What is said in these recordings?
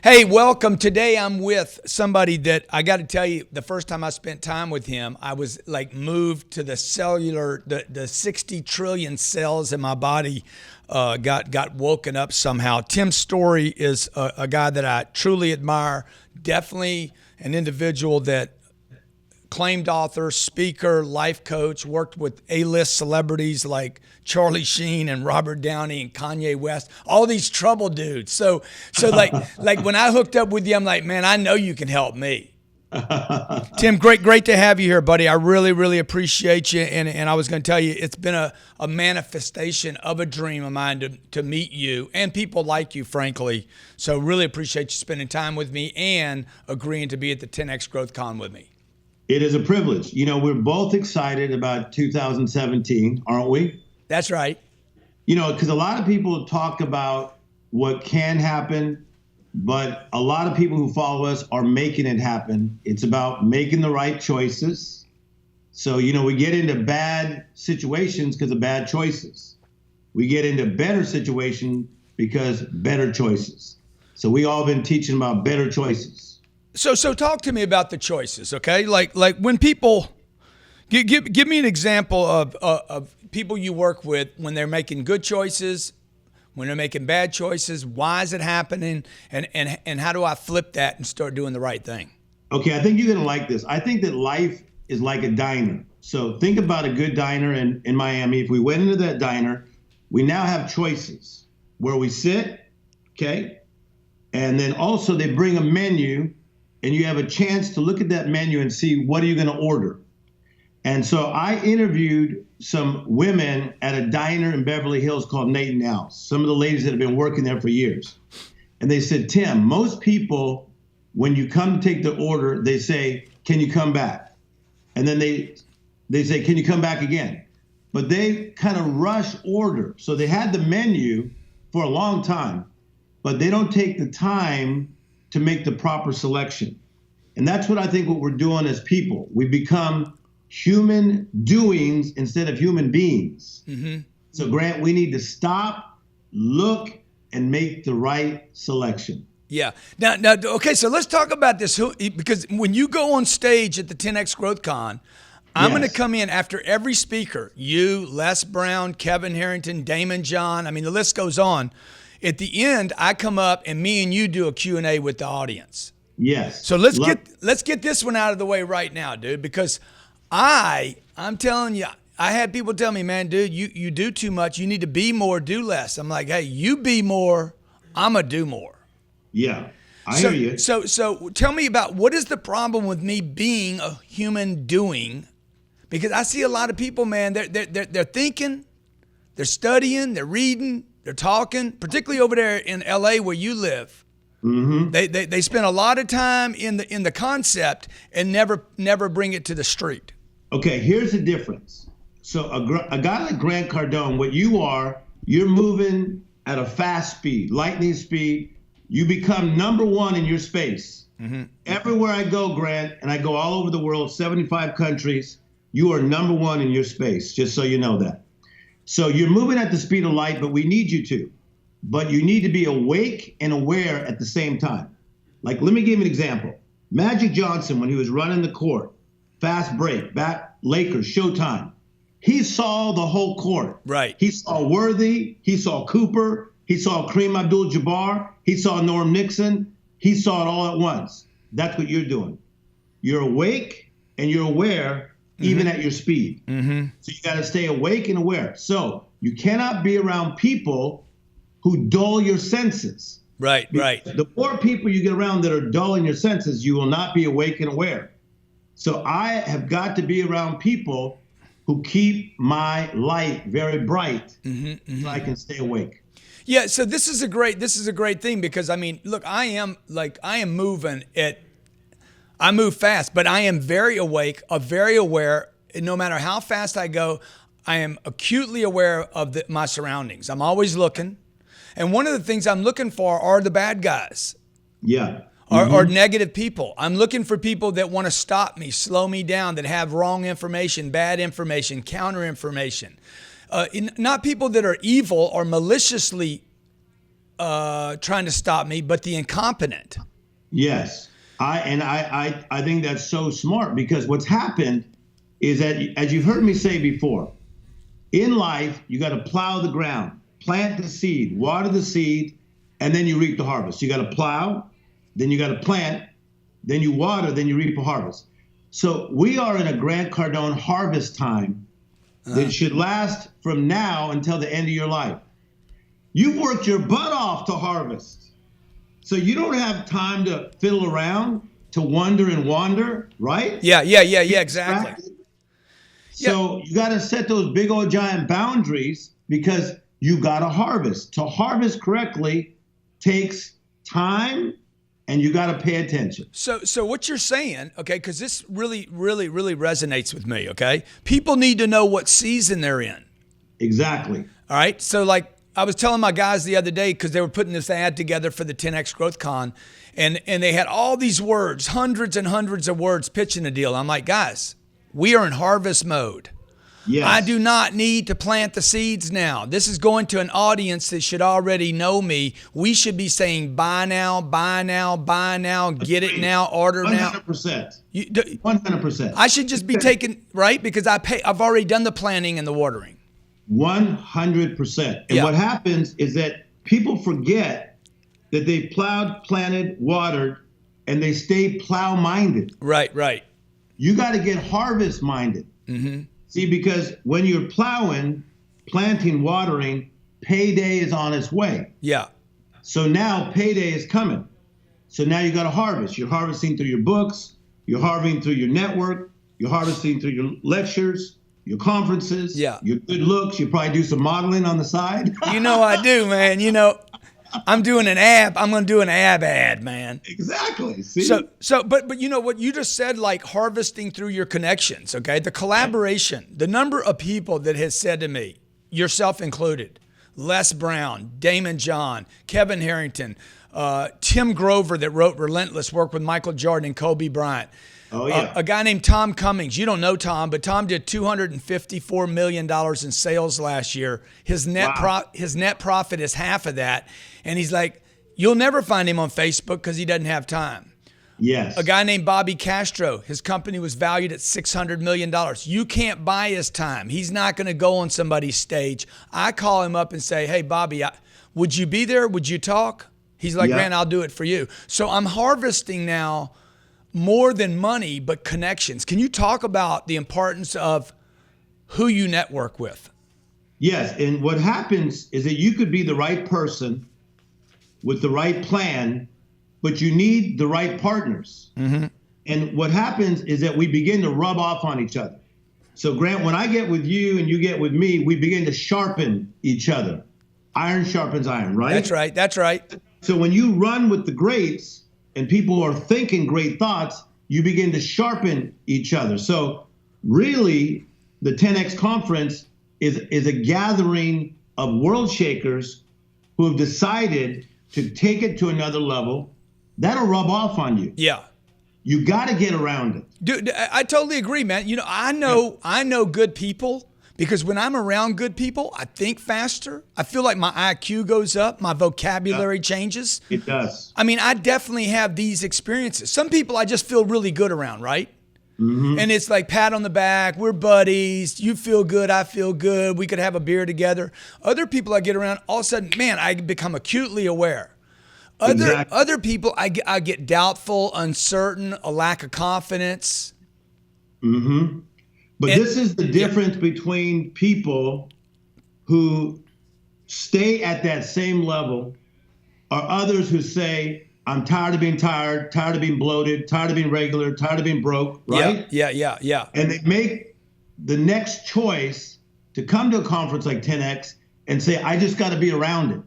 Hey, welcome. Today I'm with somebody that I got to tell you, the first time I spent time with him, I was like moved to the cellular, the 60 trillion cells in my body got woken up somehow. Tim Storey is a guy that I truly admire, definitely an individual that claimed author, speaker, life coach, worked with A-list celebrities like Charlie Sheen and Robert Downey and Kanye West, all these trouble dudes. So like when I hooked up with you, I'm like, man, I know you can help me. Tim, great to have you here, buddy. I really appreciate you. And I was going to tell you, it's been a manifestation of a dream of mine to meet you and people like you, frankly. So really appreciate you spending time with me and agreeing to be at the 10X GrowthCon with me. It is a privilege. You know, we're both excited about 2017, aren't we? That's right. You know, because a lot of people talk about what can happen, but a lot of people who follow us are making it happen. It's about making the right choices. So, you know, we get into bad situations because of bad choices. We get into better situations because better choices. So we all been teaching about better choices. So talk to me about the choices, okay? Like when people give me an example of people you work with when they're making good choices, when they're making bad choices. Why is it happening, and how do I flip that and start doing the right thing? Okay, I think you're gonna like this. I think that life is like a diner. So think about a good diner in Miami. If we went into that diner, we now have choices where we sit, okay, and then also they bring a menu. And you have a chance to look at that menu and see what are you going to order. And so I interviewed some women at a diner in Beverly Hills called Nate and Al's, some of the ladies that have been working there for years. And they said, Tim, most people, when you come to take the order, they say, can you come back? And then they say, can you come back again? But they kind of rush order. So they had the menu for a long time, but they don't take the time to make the proper selection. And that's what I think what we're doing as people. We become human doings instead of human beings. Mm-hmm. So Grant, we need to stop, look, and make the right selection. Yeah. Now, okay, so let's talk about this, because when you go on stage at the 10X GrowthCon, I'm going to come in after every speaker, you, Les Brown, Kevin Harrington, Damon John, I mean, the list goes on. At the end, I come up and me and you do a Q&A with the audience. Yes. So let's get this one out of the way right now, dude, because I'm telling you, I had people tell me, man, dude, you do too much. You need to be more, do less. I'm like, hey, you be more, I'm going to do more. Yeah, I hear you. So tell me about what is the problem with me being a human doing? Because I see a lot of people, man, they're thinking, they're studying, they're reading, they're talking, particularly over there in LA where you live. Mm-hmm. They spend a lot of time in the concept and never bring it to the street. Okay, here's the difference. So a guy like Grant Cardone, what you are, you're moving at a fast speed, lightning speed. You become number one in your space. Mm-hmm. Everywhere I go, Grant, and I go all over the world, 75 countries, you are number one in your space, just so you know that. So you're moving at the speed of light, but we need you to. But you need to be awake and aware at the same time. Like, let me give you an example. Magic Johnson, when he was running the court, fast break, back Lakers, Showtime, he saw the whole court. Right. He saw Worthy, he saw Cooper, he saw Kareem Abdul-Jabbar, he saw Norm Nixon, he saw it all at once. That's what you're doing. You're awake and you're aware, even at your speed. Mm-hmm. So you got to stay awake and aware. So you cannot be around people who dull your senses. Right. The more people you get around that are dulling your senses, you will not be awake and aware. So I have got to be around people who keep my light very bright so I can stay awake. Yeah, so this is a great thing because I mean, look, I am moving I move fast, but I am very awake, very aware. And no matter how fast I go, I am acutely aware of my surroundings. I'm always looking. And one of the things I'm looking for are the bad guys. Yeah. Or negative people. I'm looking for people that want to stop me, slow me down, that have wrong information, bad information, counter information. Not people that are evil or maliciously trying to stop me, but the incompetent. Yes. I think that's so smart, because what's happened is that, as you've heard me say before, in life, you got to plow the ground, plant the seed, water the seed, and then you reap the harvest. You got to plow, then you got to plant, then you water, then you reap a harvest. So we are in a Grant Cardone harvest time that should last from now until the end of your life. You've worked your butt off to harvest. So you don't have time to fiddle around, to wonder and wander, right? Yeah, exactly. So you got to set those big old giant boundaries, because you got to harvest. To harvest correctly takes time, and you got to pay attention. So what you're saying, okay, because this really resonates with me, okay? People need to know what season they're in. Exactly. All right. So like I was telling my guys the other day, because they were putting this ad together for the 10X GrowthCon, and they had all these words, hundreds and hundreds of words pitching a deal. I'm like, guys, we are in harvest mode. Yes. I do not need to plant the seeds now. This is going to an audience that should already know me. We should be saying buy now, buy now, buy now, get it now, order now. 100%. 100%. I should just be taking, right? Because I've already done the planting and the watering. 100%. And what happens is that people forget that they plowed, planted, watered, and they stay plow-minded. Right. You got to get harvest-minded. Mm-hmm. See, because when you're plowing, planting, watering, payday is on its way. Yeah. So now payday is coming. So now you got to harvest. You're harvesting through your books. You're harvesting through your network. You're harvesting through your lectures, your conferences, your good looks. You probably do some modeling on the side. You know I do, man. You know, I'm doing an ab. I'm going to do an ab ad, man. Exactly. See? But you know what you just said, like harvesting through your connections, okay? The collaboration, the number of people that has said to me, yourself included, Les Brown, Damon John, Kevin Harrington, Tim Grover that wrote Relentless, worked with Michael Jordan and Kobe Bryant. Oh, yeah. A guy named Tom Cummings. You don't know Tom, but Tom did $254 million in sales last year. His net profit is half of that. And he's like, you'll never find him on Facebook because he doesn't have time. Yes. A guy named Bobby Castro. His company was valued at $600 million. You can't buy his time. He's not going to go on somebody's stage. I call him up and say, hey, Bobby, would you be there? Would you talk? He's like, man, I'll do it for you. So I'm harvesting now more than money, but connections. Can you talk about the importance of who you network with? Yes. And what happens is that you could be the right person with the right plan, but you need the right partners. Mm-hmm. And what happens is that we begin to rub off on each other. So Grant, when I get with you and you get with me, we begin to sharpen each other. Iron sharpens iron, right? That's right. So when you run with the greats and people are thinking great thoughts, you begin to sharpen each other. So really, the 10X conference is a gathering of world shakers who have decided to take it to another level. That'll rub off on you. Yeah. You got to get around it. Dude, I totally agree, man. You know, I know good people because when I'm around good people, I think faster. I feel like my IQ goes up, my vocabulary changes. It does. I mean, I definitely have these experiences. Some people I just feel really good around, right? Mm-hmm. And it's like pat on the back, we're buddies, you feel good, I feel good, we could have a beer together. Other people I get around, all of a sudden, man, I become acutely aware. Other people, I get doubtful, uncertain, a lack of confidence. Mm-hmm. But this is the difference between people who stay at that same level or others who say, I'm tired of being tired, tired of being bloated, tired of being regular, tired of being broke, right? Yeah. And they make the next choice to come to a conference like 10X and say, I just got to be around it.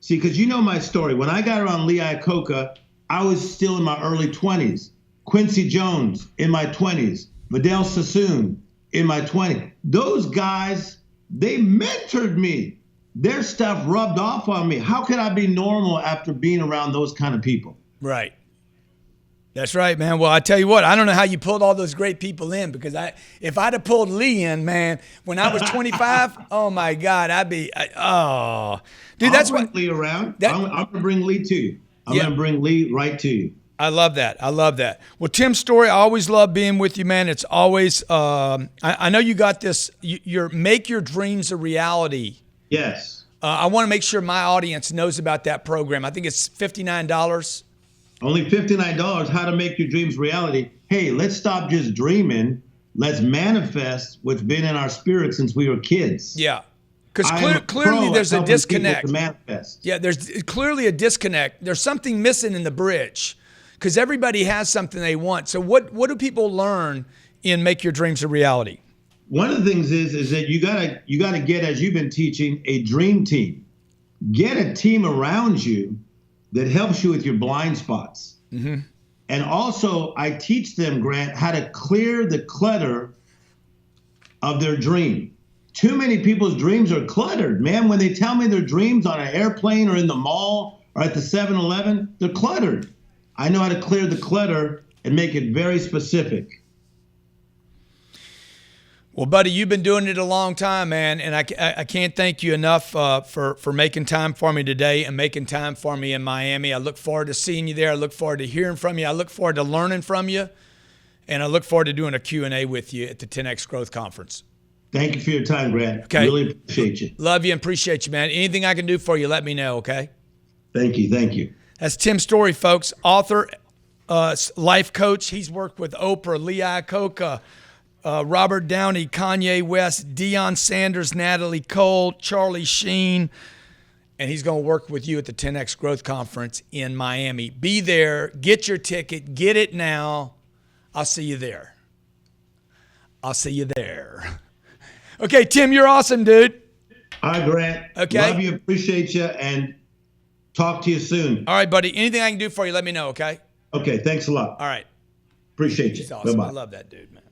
See, because you know my story. When I got around Lee Iacocca, I was still in my early 20s. Quincy Jones in my 20s. Vidal Sassoon in my 20s. Those guys, they mentored me. Their stuff rubbed off on me. How could I be normal after being around those kind of people? Right. That's right, man. Well, I tell you what, I don't know how you pulled all those great people in, because if I'd have pulled Lee in, man, when I was 25, oh my God, dude, that's I'll bring what Lee around. I'm going to bring Lee to you. I'm going to bring Lee right to you. I love that. I love that. Well, Tim Storey, I always love being with you, man. It's always, I know you got this, you're Make Your Dreams a Reality. Yes. I want to make sure my audience knows about that program. I think it's $59. Only $59, how to make your dreams reality. Hey, let's stop just dreaming. Let's manifest what's been in our spirit since we were kids. Yeah. Because clearly there's a disconnect. To manifest. Yeah, there's clearly a disconnect. There's something missing in the bridge, because everybody has something they want. So what do people learn in Make Your Dreams a Reality? One of the things is that you gotta get, as you've been teaching, a dream team. Get a team around you that helps you with your blind spots. Mm-hmm. And also, I teach them, Grant, how to clear the clutter of their dream. Too many people's dreams are cluttered, man. When they tell me their dreams on an airplane or in the mall or at the 7-Eleven, they're cluttered. I know how to clear the clutter and make it very specific. Well, buddy, you've been doing it a long time, man, and I can't thank you enough for making time for me today and making time for me in Miami. I look forward to seeing you there. I look forward to hearing from you. I look forward to learning from you, and I look forward to doing a Q&A with you at the 10X Growth Conference. Thank you for your time, Grant. Okay. Really appreciate you. Love you and appreciate you, man. Anything I can do for you, let me know, okay? Thank you. Thank you. That's Tim Storey, folks, author, life coach. He's worked with Oprah, Lee Iacocca, Robert Downey, Kanye West, Deion Sanders, Natalie Cole, Charlie Sheen, and he's going to work with you at the 10X Growth Conference in Miami. Be there. Get your ticket. Get it now. I'll see you there. I'll see you there. Okay, Tim, you're awesome, dude. Hi, Grant. Okay. Love you, appreciate you, and talk to you soon. All right, buddy. Anything I can do for you, let me know, okay? Okay, thanks a lot. All right. Appreciate you. He's awesome. Bye-bye. I love that dude, man.